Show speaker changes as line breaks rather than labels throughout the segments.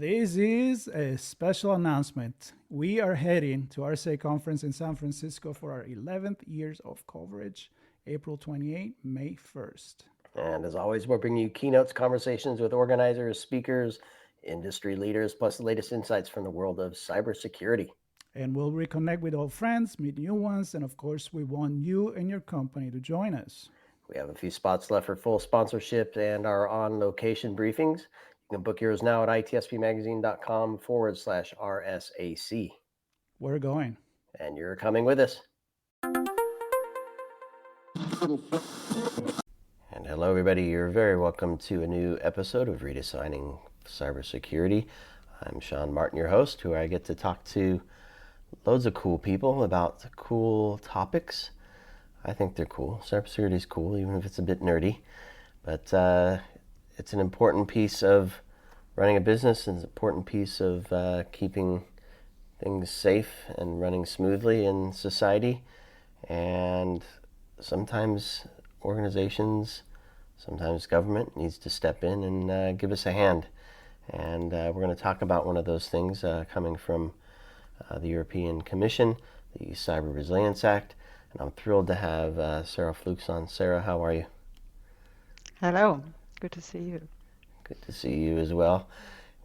This is a special announcement. We are heading to RSA conference in San Francisco for our 11th years of coverage, April 28, May 1st.
And as always, we're bringing you keynotes, conversations with organizers, speakers, industry leaders, plus the latest insights from the world of cybersecurity.
And we'll reconnect with old friends, meet new ones, and of course, we want you and your company to join us.
We have a few spots left for full sponsorship and our on-location briefings. You can book yours now at itspmagazine.com/RSAC.
We're going.
And you're coming with us. And hello, everybody. You're very welcome to a new episode of Redefining CyberSecurity. I'm Sean Martin, your host, who I get to talk to loads of cool people about cool topics. I think they're cool. Cybersecurity is cool, even if it's a bit nerdy. But it's an important piece of running a business. It's an important piece of keeping things safe and running smoothly in society. And sometimes organizations, sometimes government needs to step in and give us a hand. And we're going to talk about one of those things coming from the European Commission, the Cyber Resilience Act. And I'm thrilled to have Sarah Fluchs on. Sarah, how are you?
Hello, good to see you.
Good to see you as well.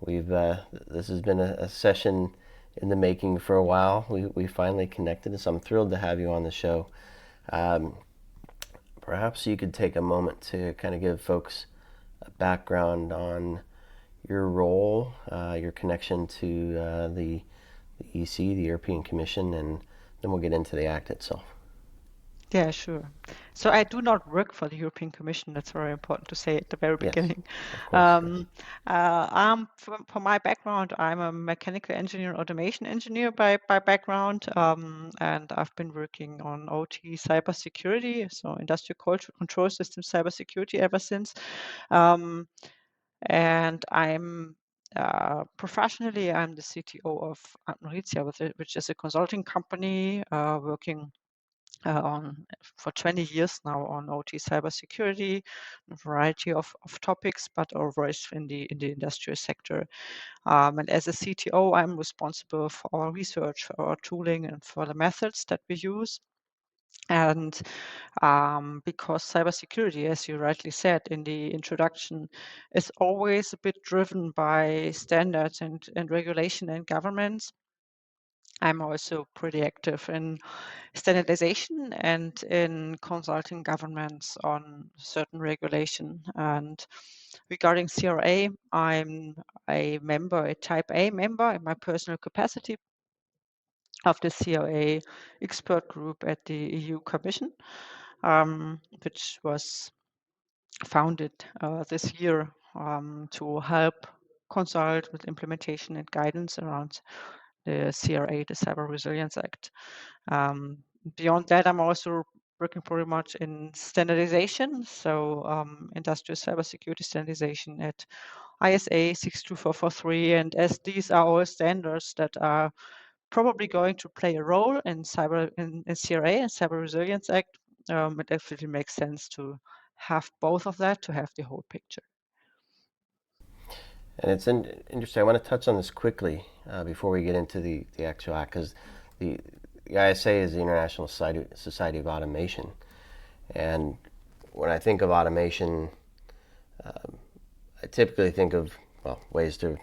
This has been a session in the making for a while. We finally connected, so I'm thrilled to have you on the show. Perhaps you could take a moment to kind of give folks a background on your role, your connection to the EC, the European Commission, and then we'll get into the Act itself.
Yeah, sure. So I do not work for the European Commission. That's very important to say at the very beginning.
Yes,
For my background, I'm a mechanical engineer, automation engineer by background, and I've been working on OT cybersecurity, so industrial control system cybersecurity ever since. And I'm professionally, I'm the CTO of admeritia, which is a consulting company working for 20 years now on OT cybersecurity, a variety of topics, but always in the industrial sector. And as a CTO, I'm responsible for our research, for our tooling, and for the methods that we use. And because cybersecurity, as you rightly said in the introduction, is always a bit driven by standards and regulation and governments, I'm also pretty active in standardization and in consulting governments on certain regulation. And regarding CRA, I'm a type A member in my personal capacity of the CRA expert group at the EU Commission, which was founded this year to help consult with implementation and guidance around the CRA, the Cyber Resilience Act. Beyond that, I'm also working pretty much in standardization, so industrial cybersecurity standardization at ISA 62443, and as these are all standards that are probably going to play a role in CRA and Cyber Resilience Act, it definitely makes sense to have both of that to have the whole picture.
And it's interesting. I want to touch on this quickly before we get into the actual act, because the ISA is the International Society of Automation. And when I think of automation, I typically think of ways to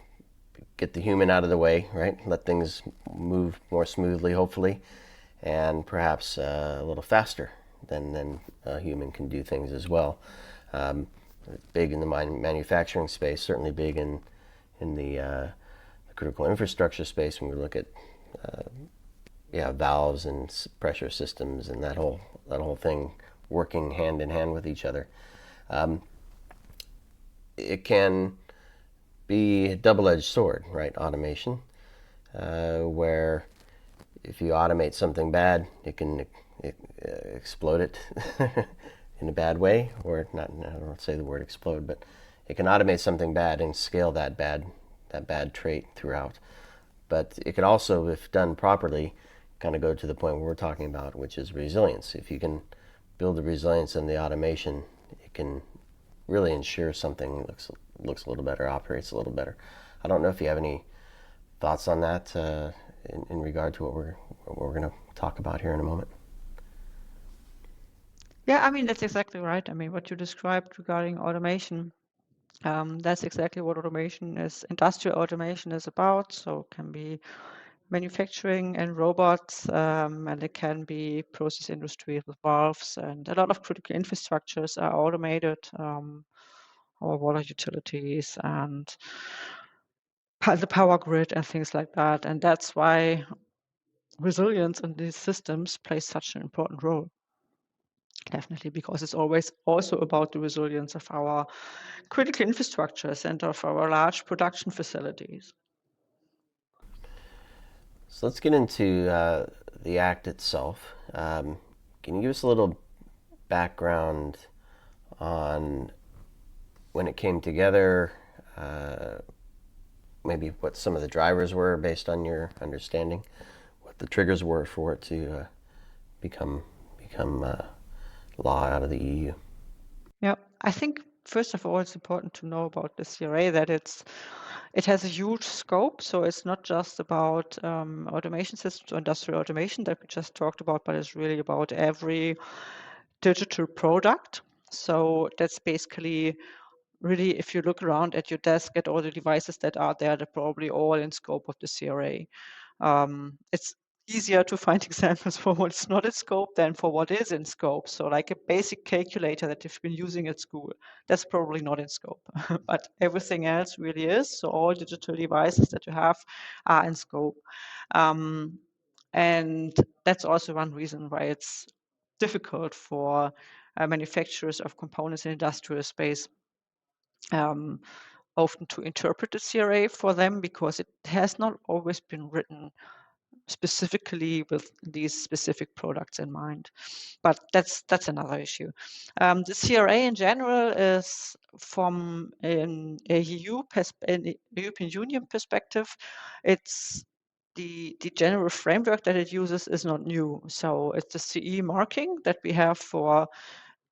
get the human out of the way, right? Let things move more smoothly, hopefully, and perhaps a little faster than a human can do things as well. Big in the manufacturing space, certainly big in the critical infrastructure space when we look at valves and pressure systems and that whole thing working hand in hand with each other. It can be a double-edged sword, right? Automation, where if you automate something bad, it can explode it in a bad way, or not. I don't want to say the word explode, but it can automate something bad and scale that bad trait throughout. But it can also, if done properly, kind of go to the point where we're talking about, which is resilience. If you can build the resilience in the automation, it can really ensure something looks a little better, operates a little better. I don't know if you have any thoughts on that in regard to what we're going to talk about here in a moment.
Yeah, I mean, that's exactly right. I mean, what you described regarding automation, that's exactly what industrial automation is about. So it can be manufacturing and robots, and it can be process industry with valves, and a lot of critical infrastructures are automated, our water utilities and the power grid and things like that. And that's why resilience in these systems plays such an important role. Definitely, because it's always also about the resilience of our critical infrastructures and of our large production facilities.
So let's get into the act itself. Can you give us a little background on when it came together, maybe what some of the drivers were based on your understanding, what the triggers were for it to become law out of the EU?
Yeah, I think first of all, it's important to know about the CRA that it has a huge scope. So it's not just about automation systems or industrial automation that we just talked about, but it's really about every digital product. So that's basically really, if you look around at your desk at all the devices that are there, they're probably all in scope of the CRA. It's easier to find examples for what's not in scope than for what is in scope. So like a basic calculator that you've been using at school, that's probably not in scope, but everything else really is. So all digital devices that you have are in scope. And that's also one reason why it's difficult for manufacturers of components in industrial space often to interpret the CRA for them, because it has not always been written specifically with these specific products in mind. But that's another issue. The CRA in general is from an European Union perspective, it's the general framework that it uses is not new. So it's the CE marking that we have for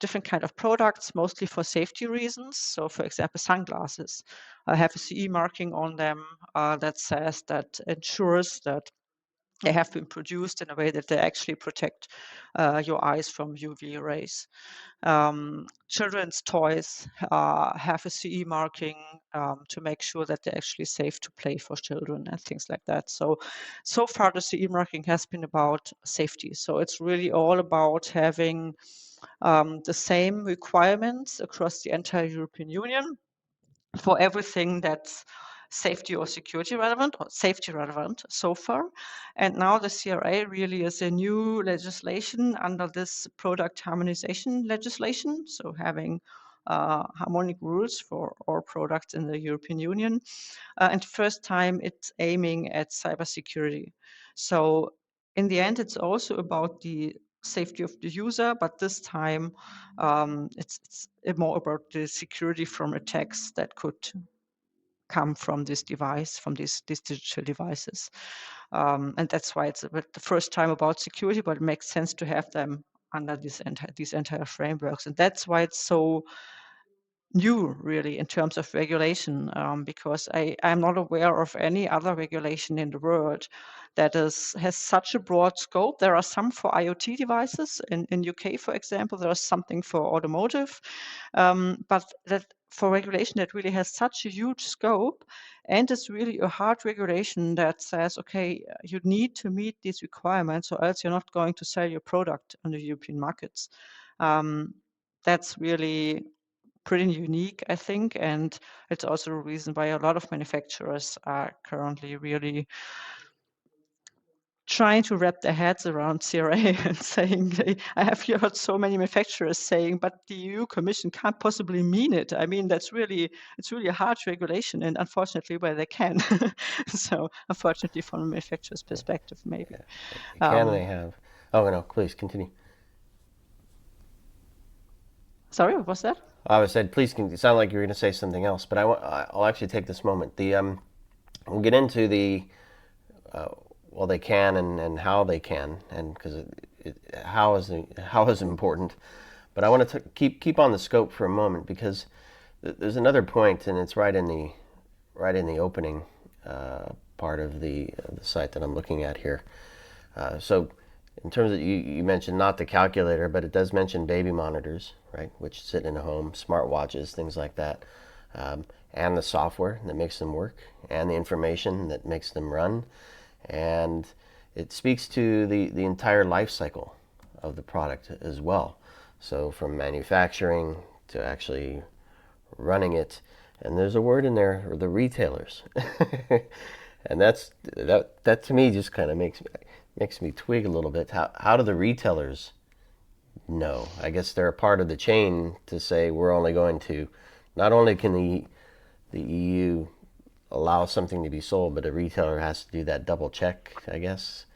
different kind of products, mostly for safety reasons. So for example, sunglasses have a CE marking on them that says, that ensures that they have been produced in a way that they actually protect your eyes from UV rays. Children's toys have a CE marking to make sure that they're actually safe to play for children and things like that. So far the CE marking has been about safety. So it's really all about having the same requirements across the entire European Union for everything that's safety or security relevant, or safety relevant so far. And now the CRA really is a new legislation under this product harmonization legislation. So having harmonic rules for all products in the European Union. And first time it's aiming at cybersecurity. So in the end, it's also about the safety of the user, but this time it's more about the security from attacks that could come from this device, from these digital devices. And that's why it's the first time about security, but it makes sense to have them under these entire frameworks. And that's why it's so new, really, in terms of regulation, because I'm not aware of any other regulation in the world that has such a broad scope. There are some for IoT devices. In UK, for example, there is something for automotive, but that for regulation that really has such a huge scope, and it's really a hard regulation that says, okay, you need to meet these requirements, or else you're not going to sell your product on the European markets. That's really pretty unique, I think, and it's also a reason why a lot of manufacturers are currently really trying to wrap their heads around CRA and saying, I have heard so many manufacturers saying, but the EU Commission can't possibly mean it. I mean, it's really a hard regulation, and unfortunately, where they can. So unfortunately, from a manufacturer's perspective, maybe.
Can they have? Oh no, please continue.
Sorry, what was that?
I said, please. It sounded like you were going to say something else, but I'll actually take this moment. We'll get into the well, they can and how they can, and because how is important. But I want to keep on the scope for a moment, because there's another point, and it's right in the opening part of the site that I'm looking at here. So in terms of, you mentioned not the calculator, but it does mention baby monitors, right, which sit in a home, smartwatches, things like that, and the software that makes them work, and the information that makes them run. And it speaks to the entire life cycle of the product as well. So from manufacturing to actually running it. And there's a word in there, or the retailers. And that to me just kind of makes me twig a little bit. How do the retailers know? I guess they're a part of the chain to say we're only going to, not only can the EU allow something to be sold, but a retailer has to do that double check, I guess.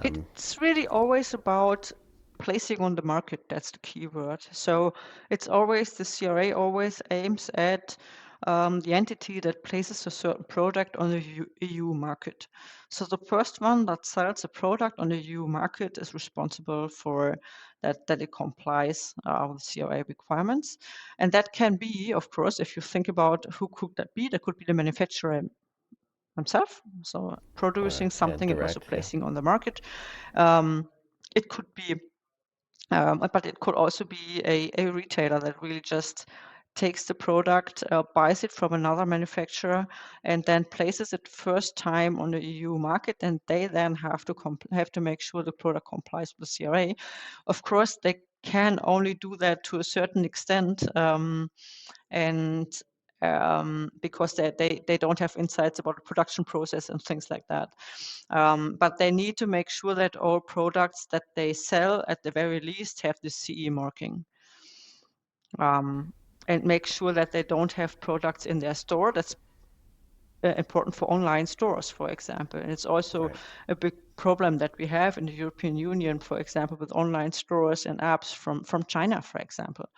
It's really always about placing on the market. That's the key word. So it's always, the CRA always aims at the entity that places a certain product on the EU market. So the first one that sells a product on the EU market is responsible for that it complies with CRA requirements. And that can be, of course, if you think about who could that be, that could be the manufacturer himself, so producing something and also
Direct,
placing on the market. It could be, but it could also be a retailer that really just takes the product, buys it from another manufacturer, and then places it first time on the EU market, and they then have to make sure the product complies with the CRA. Of course, they can only do that to a certain extent, and because they don't have insights about the production process and things like that. But they need to make sure that all products that they sell, at the very least, have the CE marking. And make sure that they don't have products in their store. That's important for online stores, for example. And it's also a big problem that we have in the European Union, for example, with online stores and apps from China, for example,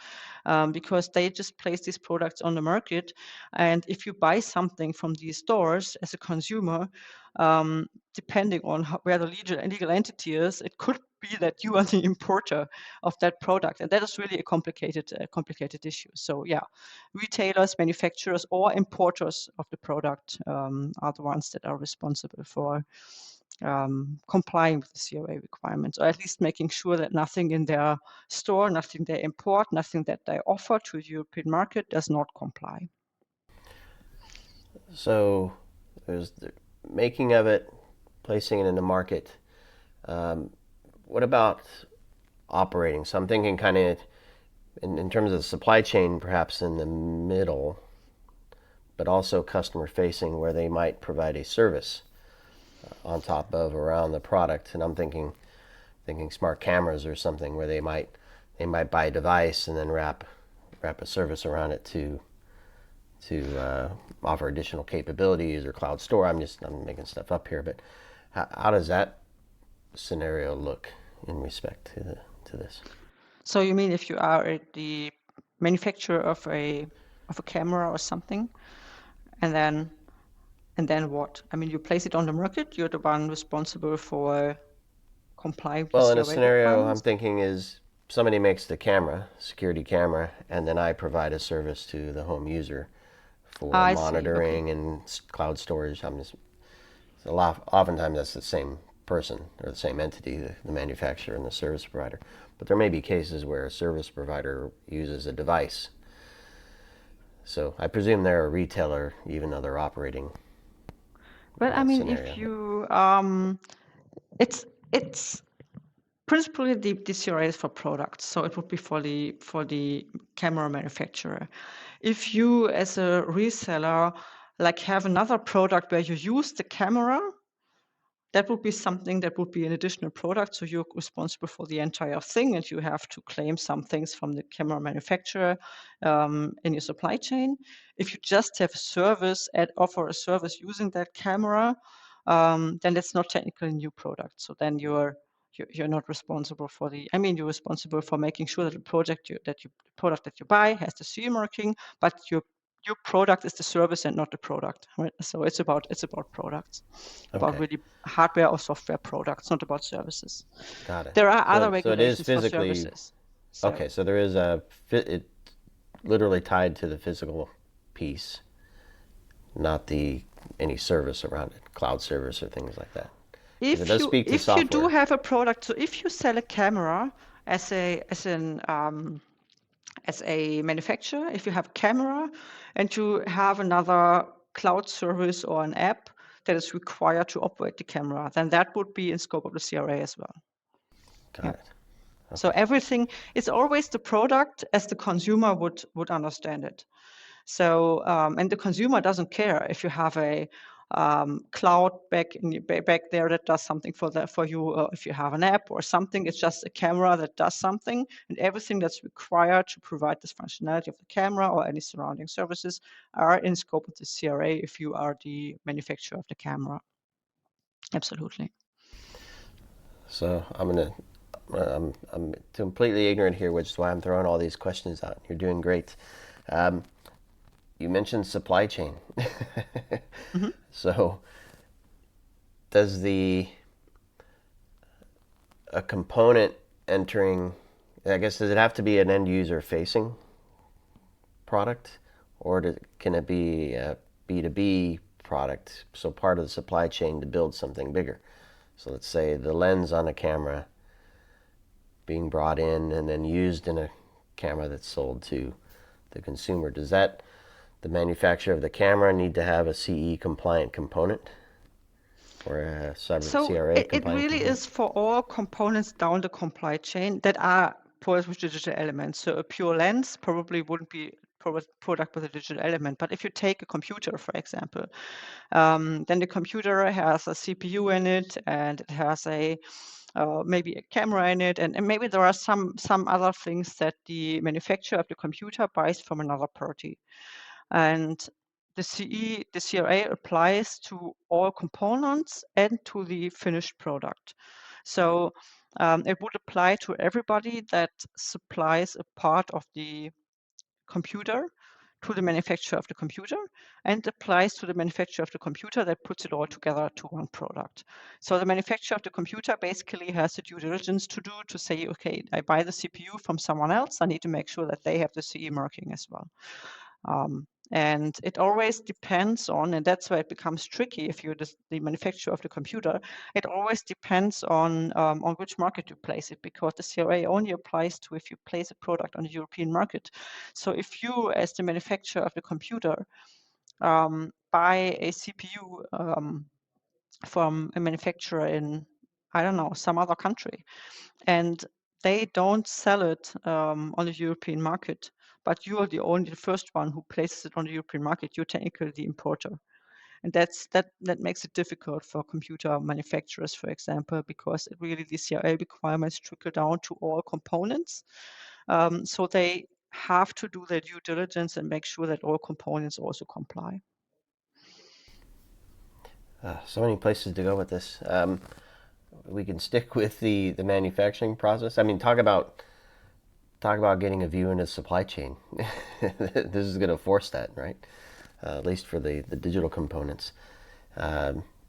because they just place these products on the market. And if you buy something from these stores as a consumer, depending on where the legal entity is, it could be that you are the importer of that product, and that is really a complicated issue. So yeah, retailers, manufacturers, or importers of the product are the ones that are responsible for complying with the CRA requirements, or at least making sure that nothing in their store, nothing they import, nothing that they offer to the European market does not comply.
So there's the making of it, placing it in the market. What about operating? So I'm thinking kind of in terms of the supply chain, perhaps in the middle, but also customer facing, where they might provide a service on top of, around the product. And I'm thinking smart cameras or something, where they might buy a device and then wrap a service around it to offer additional capabilities, or cloud store. I'm making stuff up here, but how does that scenario look in respect to this?
So you mean if you are the manufacturer of a camera or something, and then what? I mean, you place it on the market. You're the one responsible for complying with
Well, in
CRA
a scenario
requirements?
I'm thinking is somebody makes the camera, security camera, and then I provide a service to the home user for
I see.
monitoring
Okay.
and cloud storage. Oftentimes that's the same person or the same entity, the manufacturer and the service provider. But there may be cases where a service provider uses a device. So I presume they're a retailer, even though they're operating
Well,
in
I
that
mean,
scenario.
if you it's principally the CRA is for products, so it would be for the camera manufacturer. If you, as a reseller, like have another product where you use the camera, that would be something that would be an additional product. So you're responsible for the entire thing, and you have to claim some things from the camera manufacturer in your supply chain. If you just have a service and offer a service using that camera, then that's not technically a new product. So then you're not responsible for you're responsible for making sure that the product that you buy has the CE marking, but your product is the service and not the product, right? So it's about products, about
Okay,
really hardware or software products, not about services.
got it.
There are other
So it is
regulations for
physically,
services. So
okay, so there is it literally tied to the physical piece, not the any service around it, cloud service or things like that. Because it
If
does
you
speak to
if you do
software.
have a product, so if you sell a camera as a manufacturer, if you have a camera and you have another cloud service or an app that is required to operate the camera, then that would be in scope of the CRA as well.
Got
Yeah.
it.
So everything is always the product as the consumer would understand it. So and the consumer doesn't care if you have a cloud back there that does something for you, or if you have an app or something. It's just a camera that does something, and everything that's required to provide this functionality of the camera or any surrounding services are in scope of the CRA if you are the manufacturer of the camera. Absolutely.
So I'm completely ignorant here, which is why I'm throwing all these questions out. You're doing great. You mentioned supply chain.
Mm-hmm.
So does a component entering, I guess, does it have to be an end user facing product, or can it be a B2B product, so part of the supply chain to build something bigger? So let's say the lens on a camera being brought in and then used in a camera that's sold to the consumer. Does the manufacturer of the camera need to have a CE compliant component or a
So
CRA
it
compliant
really
component?
is for all components down the supply chain that are products with digital elements. So a pure lens probably wouldn't be product with a digital element. But if you take a computer, for example, then the computer has a CPU in it, and it has maybe a camera in it, and maybe there are some other things that the manufacturer of the computer buys from another party. And the CRA applies to all components and to the finished product. So it would apply to everybody that supplies a part of the computer to the manufacturer of the computer, and applies to the manufacturer of the computer that puts it all together to one product. So the manufacturer of the computer basically has the due diligence to do to say, okay, I buy the CPU from someone else. I need to make sure that they have the CE marking as well. And it always depends on, and that's why it becomes tricky if you're the manufacturer of the computer. It always depends on which market you place it, because the CRA only applies to if you place a product on the European market. So if you, as the manufacturer of the computer, buy a CPU from a manufacturer in, I don't know, some other country, and they don't sell it on the European market, but you are the first one who places it on the European market. You're technically the importer, and that makes it difficult for computer manufacturers, for example, because the CRA requirements trickle down to all components. So they have to do their due diligence and make sure that all components also comply.
So many places to go with this. We can stick with the manufacturing process. I mean, talk about getting a view into the supply chain. This is going to force that, right? At least for the digital components.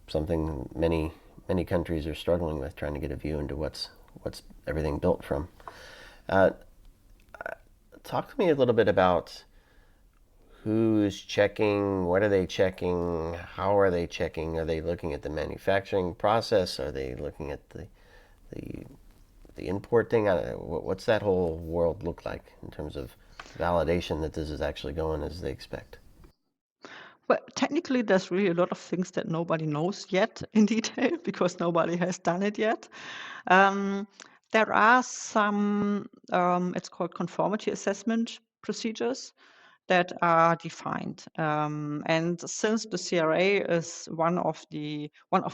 Something many countries are struggling with, trying to get a view into what's everything built from. Talk to me a little bit about who's checking, what are they checking, how are they checking? Are they looking at the manufacturing process? Are they looking at the importing? What's that whole world look like in terms of validation that this is actually going as they expect?
But technically, there's really a lot of things that nobody knows yet in detail because nobody has done it yet. There are some, it's called conformity assessment procedures that are defined. And since the CRA is one of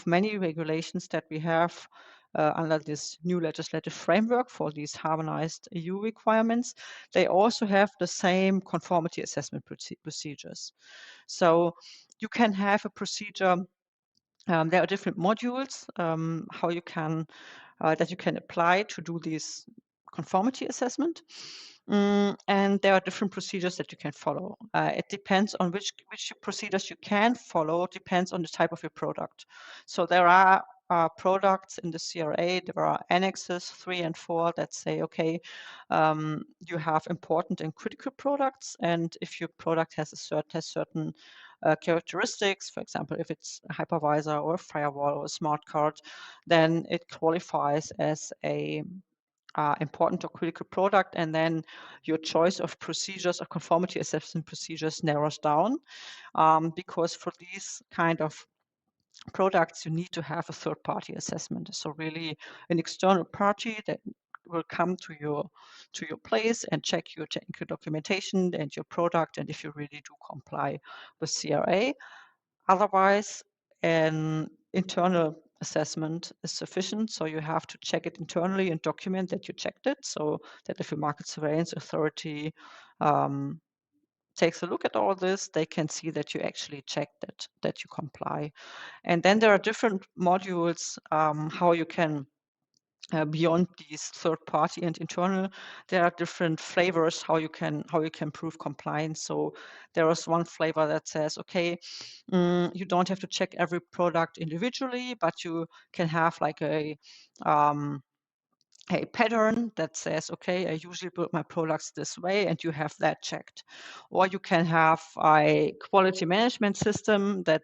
many regulations that we have under this new legislative framework for these harmonized EU requirements, they also have the same conformity assessment procedures. So you can have a procedure. There are different modules how you can that you can apply to do this conformity assessment. And there are different procedures that you can follow. It depends on which procedures you can follow, depends on the type of your product. So there are products in the CRA, there are annexes 3 and 4 that say, okay, you have important and critical products, and if your product has certain characteristics, for example, if it's a hypervisor or a firewall or a smart card, then it qualifies as a important or critical product, and then your choice of procedures or conformity assessment procedures narrows down, because for these kind of products you need to have a third-party assessment. So really an external party that will come to your place and check your technical documentation and your product, and if you really do comply with CRA. Otherwise, an internal assessment is sufficient. So you have to check it internally and document that you checked it, so that if a market surveillance authority takes a look at all this, they can see that you actually checked it, that you comply. And then there are different modules how you can beyond these third party and internal, there are different flavors how you can prove compliance. So there is one flavor that says, okay, you don't have to check every product individually, but you can have like a pattern that says, okay, I usually build my products this way, and you have that checked. Or you can have a quality management system that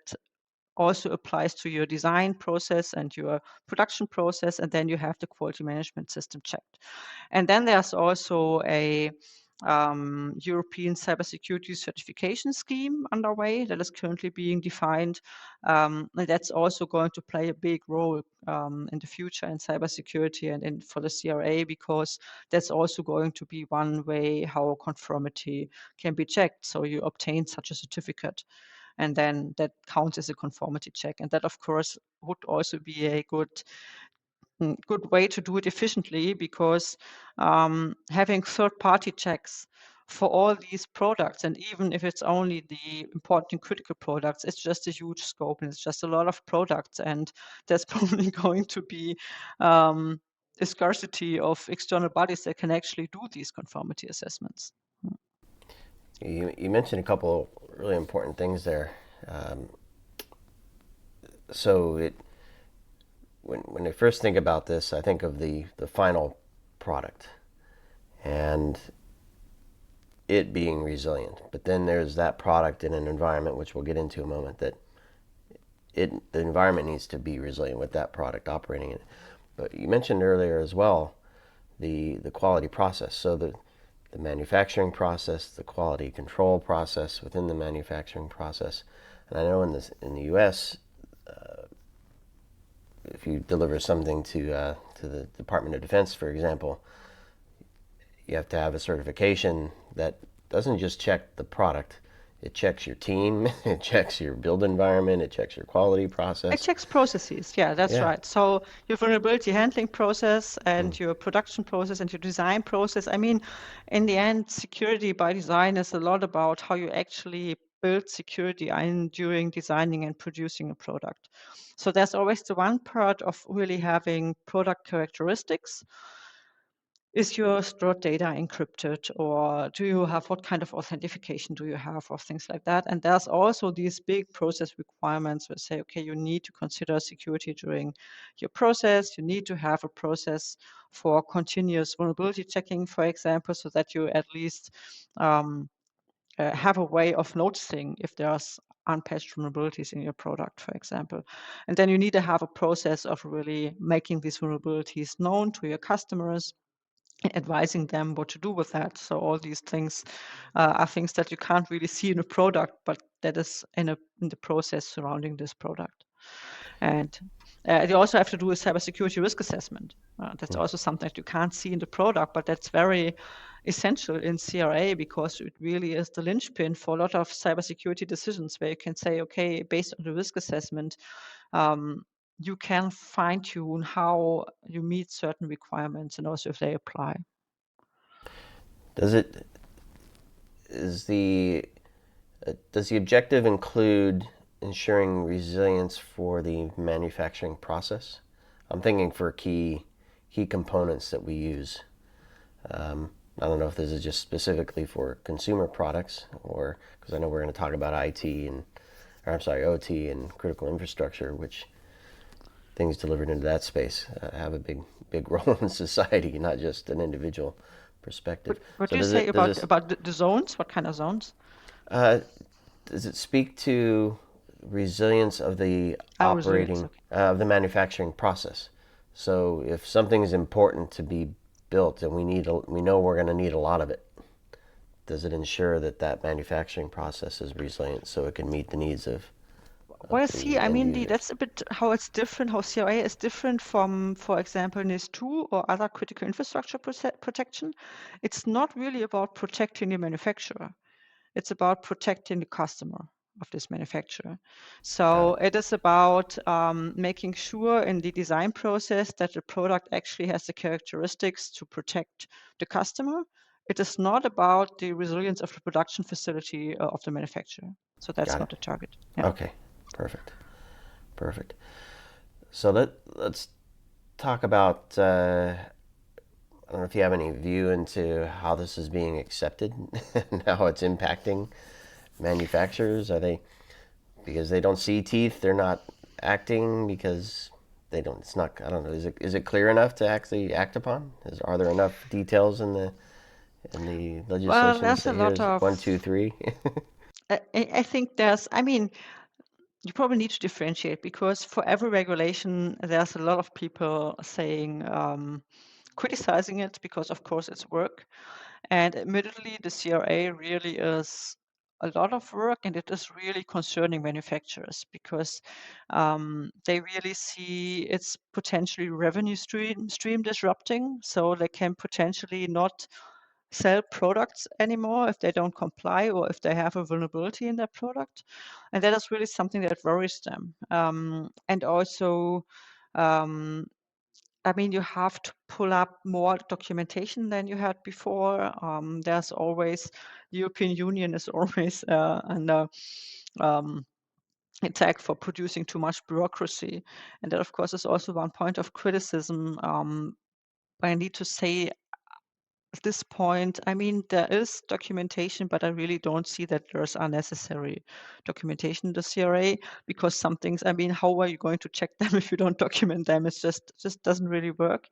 also applies to your design process and your production process, and then you have the quality management system checked. And then there's also a European cybersecurity certification scheme underway that is currently being defined. And that's also going to play a big role in the future in cybersecurity and for the CRA, because that's also going to be one way how conformity can be checked. So you obtain such a certificate, and then that counts as a conformity check. And that, of course, would also be a good way to do it efficiently, because having third-party checks for all these products, and even if it's only the important and critical products, it's just a huge scope, and it's just a lot of products, and there's probably going to be a scarcity of external bodies that can actually do these conformity assessments.
You mentioned a couple really important things there. So when I first think about this, I think of the final product and it being resilient. But then there's that product in an environment, which we'll get into in a moment, that the environment needs to be resilient with that product operating in it. But you mentioned earlier as well the quality process. So the manufacturing process, the quality control process within the manufacturing process. And I know in the U.S., if you deliver something to the Department of Defense, for example, you have to have a certification that doesn't just check the product. It checks your team, it checks your build environment, it checks your quality process.
It checks processes, yeah, that's right. So your vulnerability handling process and your production process and your design process. I mean, in the end, security by design is a lot about how you actually build security during designing and producing a product. So there's always the one part of really having product characteristics. Is your stored data encrypted, or do you have, what kind of authentication do you have, or things like that? And there's also these big process requirements that say, okay, you need to consider security during your process. You need to have a process for continuous vulnerability checking, for example, so that you at least have a way of noticing if there's unpatched vulnerabilities in your product, for example. And then you need to have a process of really making these vulnerabilities known to your customers, advising them what to do with that. So all these things are things that you can't really see in a product, but that is in the process surrounding this product. And you also have to do a cybersecurity risk assessment. That's also something that you can't see in the product, but that's very essential in CRA, because it really is the linchpin for a lot of cybersecurity decisions, where you can say, okay, based on the risk assessment, you can fine-tune how you meet certain requirements and also if they apply.
Does the objective include ensuring resilience for the manufacturing process? I'm thinking for key components that we use. I don't know if this is just specifically for consumer products, or because I know we're going to talk about OT and critical infrastructure, which things delivered into that space have a big role in society, not just an individual perspective.
What do you say about the zones? What kind of zones?
does it speak to resilience of the
Resilience,
operating
okay.
of the manufacturing process? So if something is important to be built and we know we're going to need a lot of it, does it ensure that that manufacturing process is resilient so it can meet the needs of
Well, see,
the
I
end
mean,
users?
that's a bit how it's different, how CRA is different from, for example, NIS2 or other critical infrastructure protection. It's not really about protecting the manufacturer. It's about protecting the customer of this manufacturer.
Got
So
it.
it is about making sure in the design process that the product actually has the characteristics to protect the customer. It is not about the resilience of the production facility of the manufacturer. So that's
Got
not
it.
the target. Yeah.
Okay. Perfect. Perfect. So let's talk about. I don't know if you have any view into how this is being accepted and how it's impacting manufacturers. Are they because they don't see teeth? They're not acting because they don't. It's not. I don't know. Is it clear enough to actually act upon? Are there enough details in the
Well,
legislation to
there's a
say
lot
here's
of,
one, two, three?
I think there's, I mean, you probably need to differentiate because for every regulation, there's a lot of people saying, criticizing it because, of course, it's work. And admittedly, the CRA really is a lot of work and it is really concerning manufacturers because they really see it's potentially revenue stream disrupting. So they can potentially not sell products anymore if they don't comply or if they have a vulnerability in their product. And that is really something that worries them. And also, um, I mean, you have to pull up more documentation than you had before. There's always, European Union is always under um, attack for producing too much bureaucracy. And that, of course, is also one point of criticism. I need to say at this point, I mean, there is documentation, but I really don't see that there's unnecessary documentation in the CRA because some things, I mean, how are you going to check them if you don't document them? It's just doesn't really work.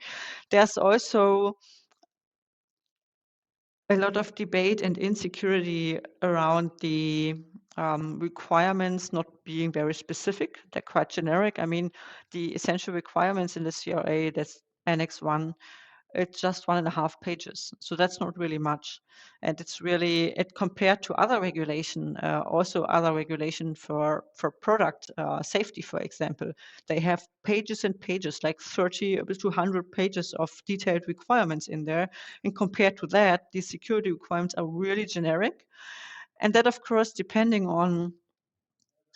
There's also a lot of debate and insecurity around the requirements not being very specific. They're quite generic. I mean, the essential requirements in the CRA, that's Annex 1, it's just 1.5 pages. So that's not really much. And it's really, it compared to other regulation, also other regulation for product safety, for example, they have pages and pages, like 30 to 100 pages of detailed requirements in there. And compared to that, these security requirements are really generic. And that, of course, depending on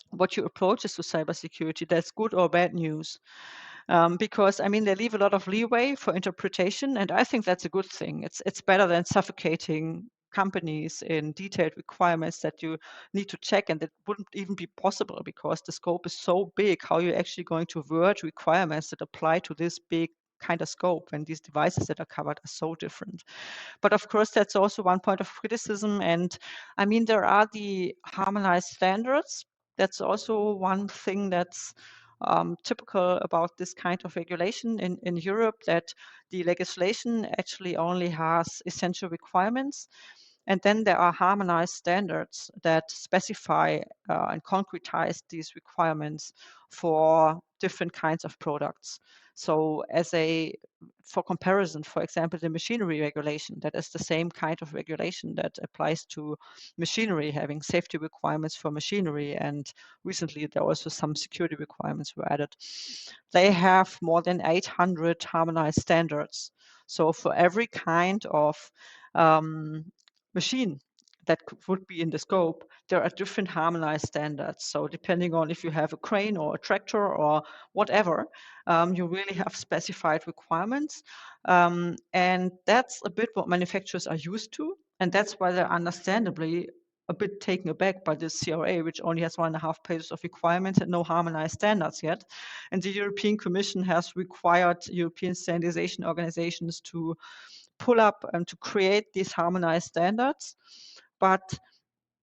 what your approach is to cybersecurity, that's good or bad news. Because I mean they leave a lot of leeway for interpretation, and I think that's a good thing. It's better than suffocating companies in detailed requirements that you need to check, and that wouldn't even be possible because the scope is so big. How you're actually going to word requirements that apply to this big kind of scope when these devices that are covered are so different. But of course, that's also one point of criticism. And I mean, there are the harmonized standards. That's also one thing that's typical about this kind of regulation in Europe, that the legislation actually only has essential requirements. And then there are harmonized standards that specify and concretize these requirements for different kinds of products. So for comparison, for example, the machinery regulation, that is the same kind of regulation that applies to machinery, having safety requirements for machinery. And recently there also some security requirements were added. They have more than 800 harmonized standards. So for every kind of machine that would be in the scope, there are different harmonized standards. So depending on if you have a crane or a tractor or whatever, you really have specified requirements. And that's a bit what manufacturers are used to. And that's why they're understandably a bit taken aback by this CRA, which only has 1.5 pages of requirements and no harmonized standards yet. And the European Commission has required European standardization organizations to pull up and to create these harmonized standards. But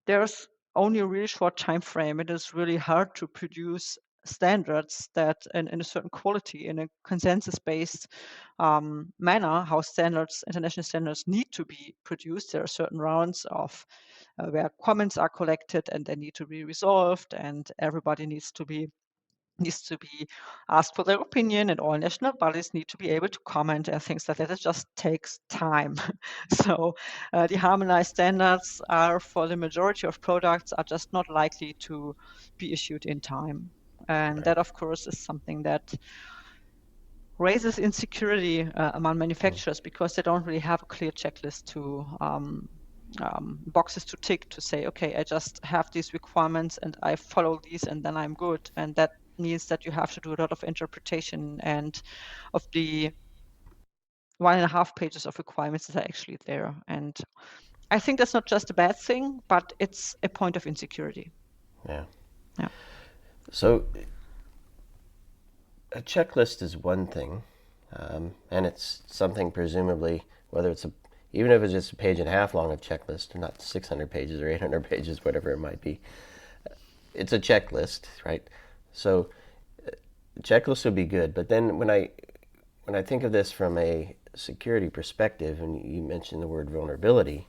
there's only a really short time frame. It is really hard to produce standards that in a certain quality, in a consensus-based manner, how international standards need to be produced. There are certain rounds of where comments are collected and they need to be resolved, and everybody needs to be asked for their opinion, and all national bodies need to be able to comment and things like that. It just takes time. So the harmonized standards are, for the majority of products, are just not likely to be issued in time. And that, of course, is something that raises insecurity among manufacturers, because they don't really have a clear checklist to boxes to tick to say, okay, I just have these requirements and I follow these and then I'm good. And that means that you have to do a lot of interpretation and of the 1.5 pages of requirements that are actually there. And I think that's not just a bad thing, but it's a point of insecurity.
Yeah.
Yeah.
So a checklist is one thing, and it's something presumably, whether it's even if it's just a page and a half long of checklist, not 600 pages or 800 pages, whatever it might be, it's a checklist, right? So checklist would be good, but then when I think of this from a security perspective, and you mentioned the word vulnerability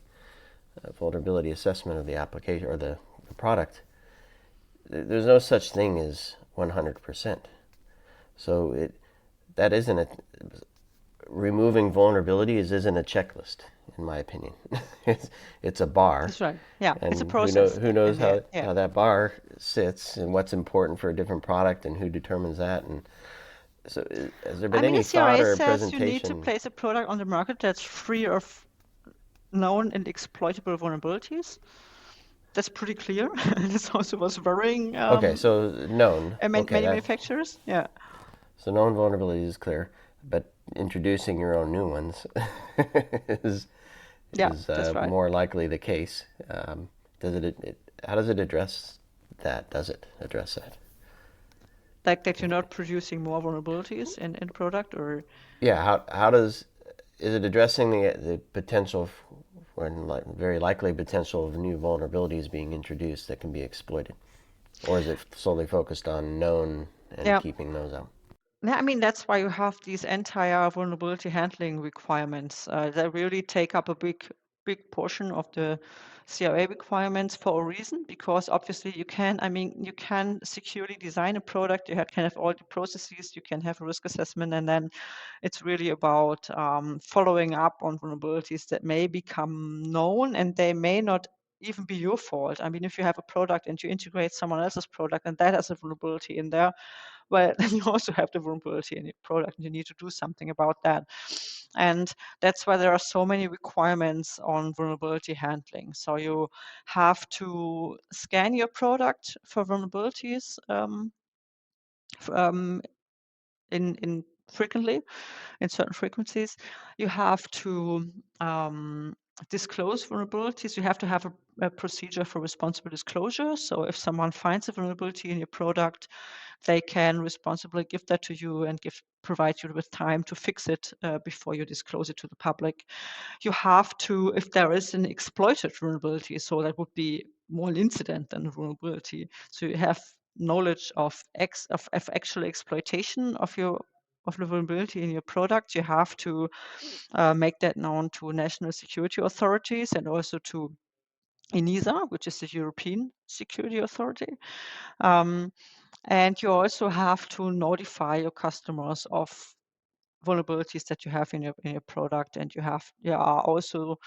assessment of the application or the product, there's no such thing as 100%. So that isn't removing vulnerabilities isn't a checklist, in my opinion. it's a bar.
That's right. Yeah,
and
it's a process.
Who knows how
Yeah.
that bar sits and what's important for a different product and who determines that. And so has there been any thought or
says
presentation?
you need to place a product on the market that's free of known and exploitable vulnerabilities. That's pretty clear. And this also was worrying
Okay, so known.
many
Okay,
manufacturers. Yeah.
So known vulnerabilities is clear, but introducing your own new ones is
that's right.
more likely the case. How does it address that? Does it address that?
Like that you're not producing more vulnerabilities in product, or
yeah, how is it addressing the potential very likely potential of new vulnerabilities being introduced that can be exploited, or is it solely focused on known and keeping those out?
Yeah, I mean, that's why you have these entire vulnerability handling requirements. They really take up a big portion of the CRA requirements for a reason, because obviously you can securely design a product, you can have all the processes, you can have a risk assessment, and then it's really about following up on vulnerabilities that may become known, and they may not even be your fault. I mean, if you have a product and you integrate someone else's product and that has a vulnerability in there, well, then you also have the vulnerability in your product and you need to do something about that. And that's why there are so many requirements on vulnerability handling. So you have to scan your product for vulnerabilities in frequently, in certain frequencies. You have to disclose vulnerabilities. You have to have a procedure for responsible disclosure. So if someone finds a vulnerability in your product, they can responsibly give that to you and provide you with time to fix it before you disclose it to the public. You have to, if there is an exploited vulnerability, so that would be more an incident than a vulnerability. So you have knowledge of actual exploitation of the vulnerability in your product. You have to make that known to national security authorities and also to ENISA, which is the European Security Authority. And you also have to notify your customers of vulnerabilities that you have in your product, and you are also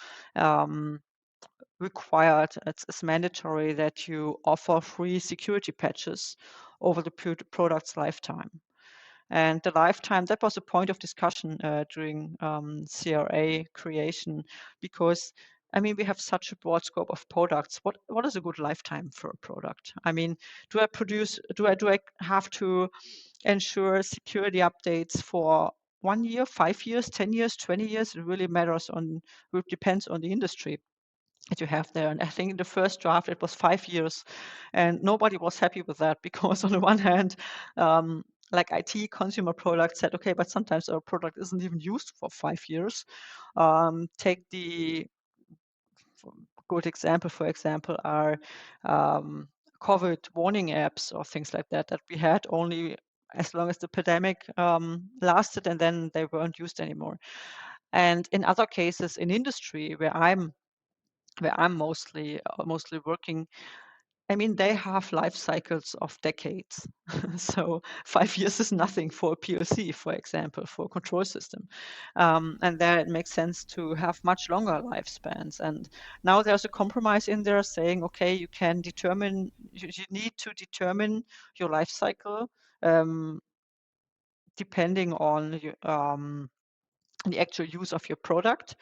required, it's mandatory that you offer free security patches over the product's lifetime. And the lifetime, that was a point of discussion during CRA creation, because I mean, we have such a broad scope of products. What is a good lifetime for a product? I mean, do I have to ensure security updates for 1 year, 5 years, 10 years, 20 years? It really it depends on the industry that you have there. And I think in the first draft it was 5 years, and nobody was happy with that, because on the one hand, like IT consumer products said, okay, but sometimes our product isn't even used for 5 years. Take the good example, for example, are COVID warning apps or things like that we had only as long as the pandemic lasted, and then they weren't used anymore. And in other cases in industry where I'm mostly working, I mean, they have life cycles of decades. So 5 years is nothing for a PLC, for example, for a control system. And there it makes sense to have much longer lifespans. And now there's a compromise in there saying, okay, you can determine, you need to determine your life cycle depending on the actual use of your product.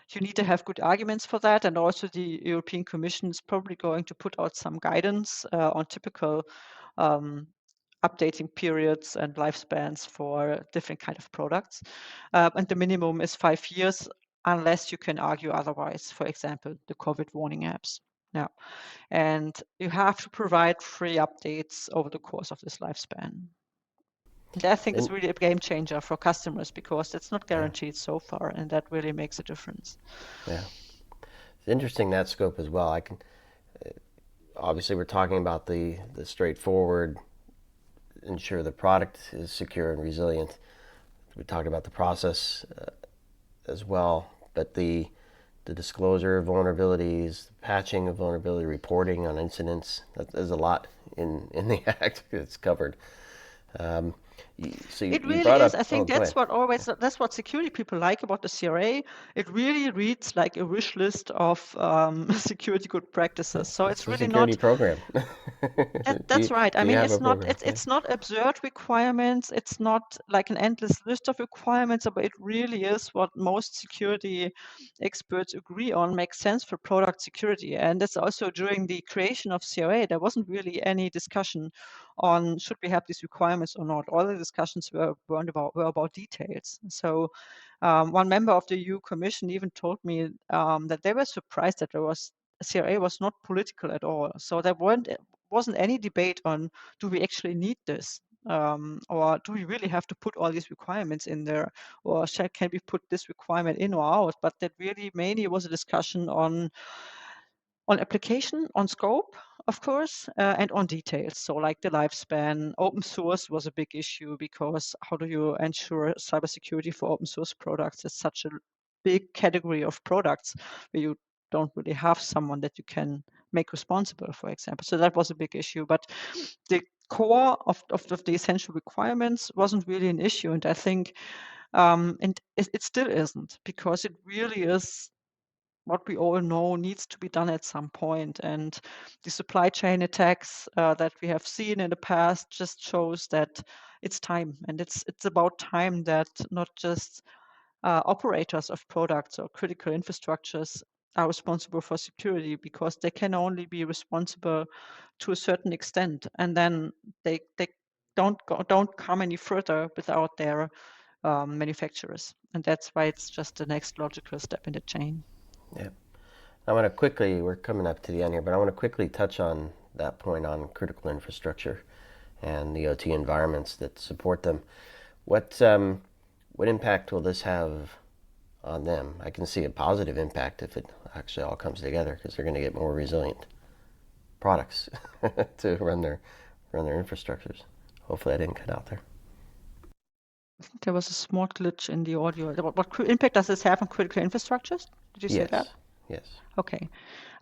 You need to have good arguments for that, and also the European Commission is probably going to put out some guidance on typical updating periods and lifespans for different kind of products. And the minimum is 5 years, unless you can argue otherwise. For example, the COVID warning apps. Yeah, and you have to provide free updates over the course of this lifespan. And I think it's
And
really a game changer for customers because it's not
yeah,
guaranteed so far, and that really makes a difference.
yeah, it's interesting that scope as well. I can obviously we're talking about the straightforward, ensure the product is secure and resilient. We talked about the process as well, but the disclosure of vulnerabilities, the patching of vulnerability, reporting on incidents. There's a lot in the act that's covered. So
It
you
really
brought
is.
up.
I
Oh,
think
go ahead.
that's what security people like about the CRA. It really reads like a wish list of security good practices. So
It's
it's
a
really
security
not.
program.
That's right. I
Do you
mean,
have a
it's not
program? Yeah.
it's not absurd requirements. It's not like an endless list of requirements, but it really is what most security experts agree on makes sense for product security. And that's also during the creation of CRA, there wasn't really any discussion on should we have these requirements or not. All the discussions were about details. So one member of the EU Commission even told me that they were surprised that CRA was not political at all. So there wasn't any debate on do we actually need this, or do we really have to put all these requirements in there, or can we put this requirement in or out? But that really mainly was a discussion on application, on scope, of course, and on details. So like the lifespan. Open source was a big issue because how do you ensure cybersecurity for open source products? It's such a big category of products where you don't really have someone that you can make responsible, for example. So that was a big issue. But the core of the essential requirements wasn't really an issue. And I think, and it still isn't, because it really is what we all know needs to be done at some point. And the supply chain attacks that we have seen in the past just shows that it's time, and it's about time that not just operators of products or critical infrastructures are responsible for security, because they can only be responsible to a certain extent, and then they don't come any further without their manufacturers, and that's why it's just the next logical step in the chain.
Yeah. I want to quickly. We're coming up to the end here, but I want to quickly touch on that point on critical infrastructure and the OT environments that support them. What impact will this have on them? I can see a positive impact if it actually all comes together, because they're going to get more resilient products to run their infrastructures. Hopefully, I didn't cut out there.
There was a small glitch in the audio. What impact does this have on critical infrastructures? Did you say that?
Yes.
Okay.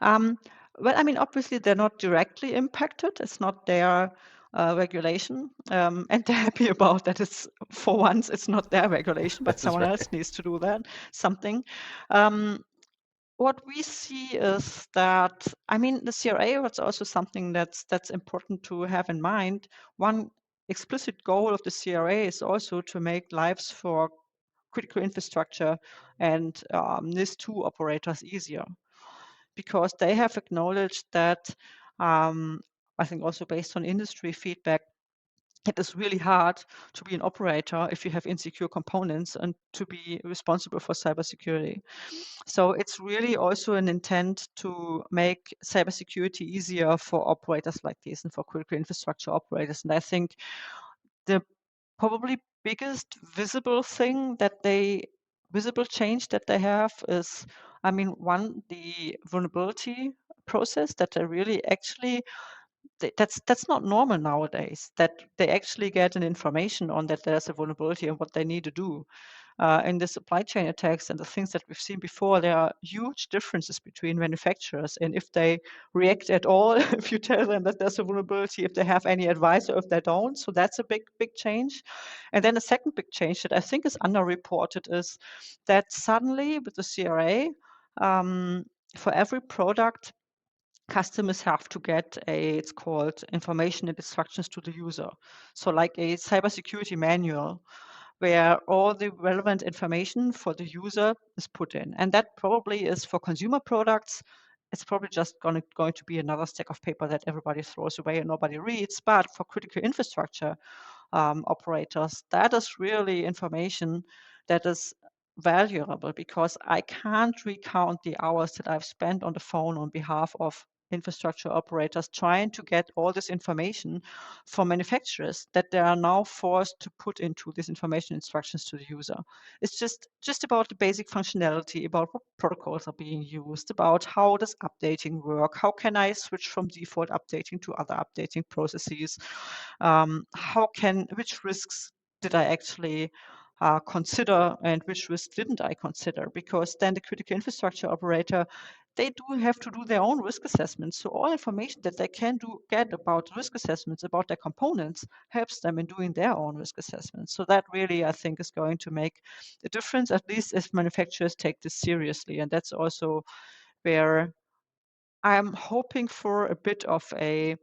Well, I mean, obviously they're not directly impacted. It's not their regulation, and they're happy about that. It's for once it's not their regulation, but
That's
someone
right.
else needs to do that. Something. What we see is that, I mean, the CRA was also something that's important to have in mind. One explicit goal of the CRA is also to make lives for critical infrastructure and NIS2 operators easier, because they have acknowledged that, I think also based on industry feedback, it is really hard to be an operator if you have insecure components and to be responsible for cybersecurity. So it's really also an intent to make cybersecurity easier for operators like this and for critical infrastructure operators. And I think the probably biggest visible change that they have is, I mean, one, the vulnerability process, that they really actually that's not normal nowadays, that they actually get an information on that there's a vulnerability and what they need to do. In the supply chain attacks and the things that we've seen before, there are huge differences between manufacturers and if they react at all, if you tell them that there's a vulnerability, if they have any advice or if they don't. So that's a big change. And then a second big change that I think is underreported is that suddenly with the CRA, for every product, customers have to get it's called information and instructions to the user. So like a cybersecurity manual where all the relevant information for the user is put in. And that probably is for consumer products. It's probably just going to be another stack of paper that everybody throws away and nobody reads. But for critical infrastructure operators, that is really information that is valuable because I can't recount the hours that I've spent on the phone on behalf of infrastructure operators trying to get all this information from manufacturers that they are now forced to put into these information instructions to the user. It's just about the basic functionality, about what protocols are being used, about how does updating work, how can I switch from default updating to other updating processes, which risks did I actually consider and which risks didn't I consider? Because then the critical infrastructure operator, they do have to do their own risk assessments. So all information that they can get about risk assessments, about their components, helps them in doing their own risk assessments. So that really, I think, is going to make a difference, at least if manufacturers take this seriously. And that's also where I'm hoping for a bit of a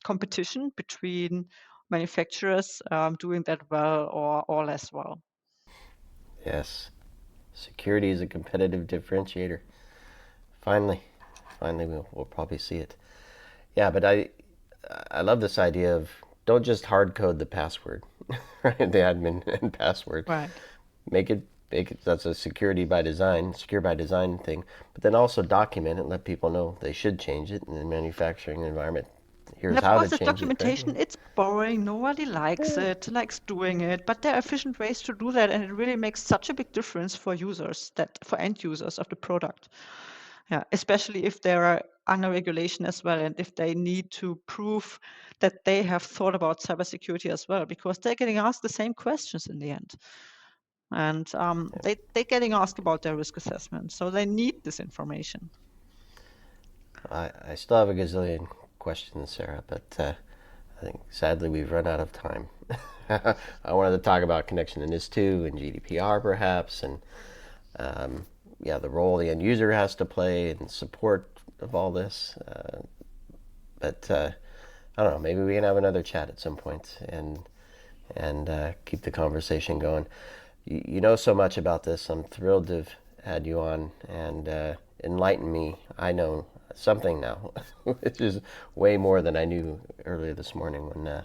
competition between manufacturers doing that well or less well.
Yes. Security is a competitive differentiator. Finally, we'll probably see it. Yeah, but I love this idea of don't just hard code the password, right? The admin and password.
Right.
Make it that's a secure by design thing. But then also document it, and let people know they should change it in the manufacturing environment. Here's
And of
how
course,
to
this
change it,
documentation,
right?
it's boring. Nobody likes doing it, but there are efficient ways to do that, and it really makes such a big difference for users, for end users of the product. Yeah, especially if they are under regulation as well, and if they need to prove that they have thought about cybersecurity as well, because they're getting asked the same questions in the end. And they're getting asked about their risk assessment, so they need this information.
I still have a gazillion questions, Sarah, but I think sadly we've run out of time. I wanted to talk about connection to NIS2 and GDPR perhaps, and the role the end user has to play in support of all this. But I don't know, maybe we can have another chat at some point and keep the conversation going. You know so much about this. I'm thrilled to have had you on and enlighten me. I know something now, which is way more than I knew earlier this morning when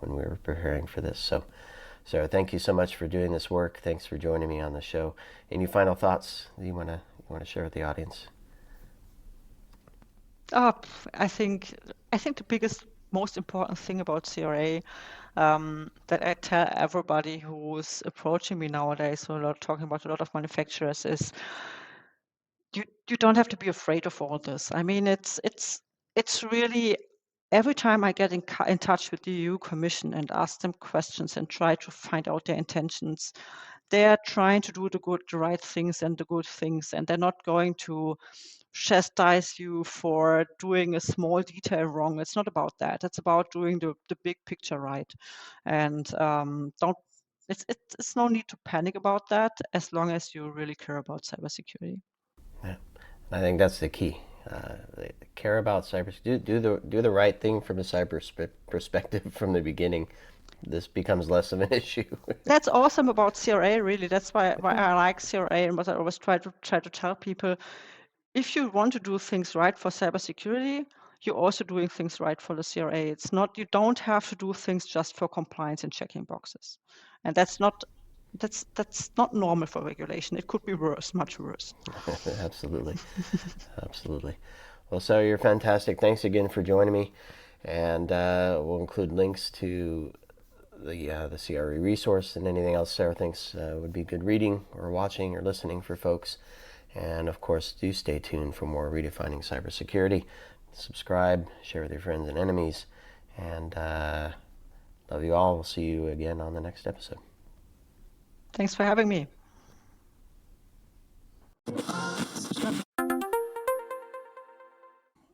we were preparing for this. So, Sarah, thank you so much for doing this work. Thanks for joining me on the show. Any final thoughts that you want to share with the audience?
I think the biggest, most important thing about CRA that I tell everybody who's approaching me nowadays, so talking about a lot of manufacturers, is you don't have to be afraid of all this. I mean, it's really every time I get in touch with the EU Commission and ask them questions and try to find out their intentions, they're trying to do the right things and the good things, and they're not going to chastise you for doing a small detail wrong. It's not about that. It's about doing the big picture right. And don't it's no need to panic about that as long as you really care about cybersecurity.
Yeah. I think that's the key. Care about cybersecurity. Do the right thing from a cyber perspective from the beginning. This becomes less of an issue.
That's awesome about CRA, really. That's why I like CRA, and what I always try to tell people: if you want to do things right for cybersecurity, you're also doing things right for the CRA. It's not, you don't have to do things just for compliance and checking boxes, and that's not normal for regulation. It could be worse, much worse.
Absolutely. Absolutely. Well, Sarah, you're fantastic. Thanks again for joining me. And we'll include links to the CRE resource and anything else Sarah thinks would be good reading or watching or listening for folks. And of course, do stay tuned for more Redefining Cybersecurity. subscribe, share with your friends and enemies, and love you all. We'll see you again on the next episode.
Thanks for having me.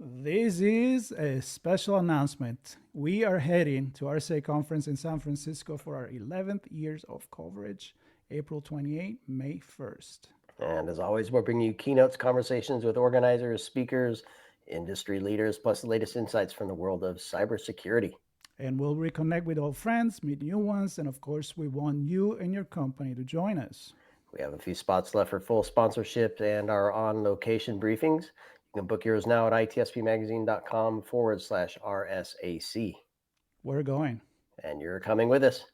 This is a special announcement. We are heading to RSA conference in San Francisco for our 11th years of coverage, April 28, May 1st.
And as always, we're bringing you keynotes, conversations with organizers, speakers, industry leaders, plus the latest insights from the world of cybersecurity.
And we'll reconnect with old friends, meet new ones, and of course, we want you and your company to join us.
We have a few spots left for full sponsorship and our on-location briefings. You can book yours now at itspmagazine.com/RSAC.
We're going.
And you're coming with us.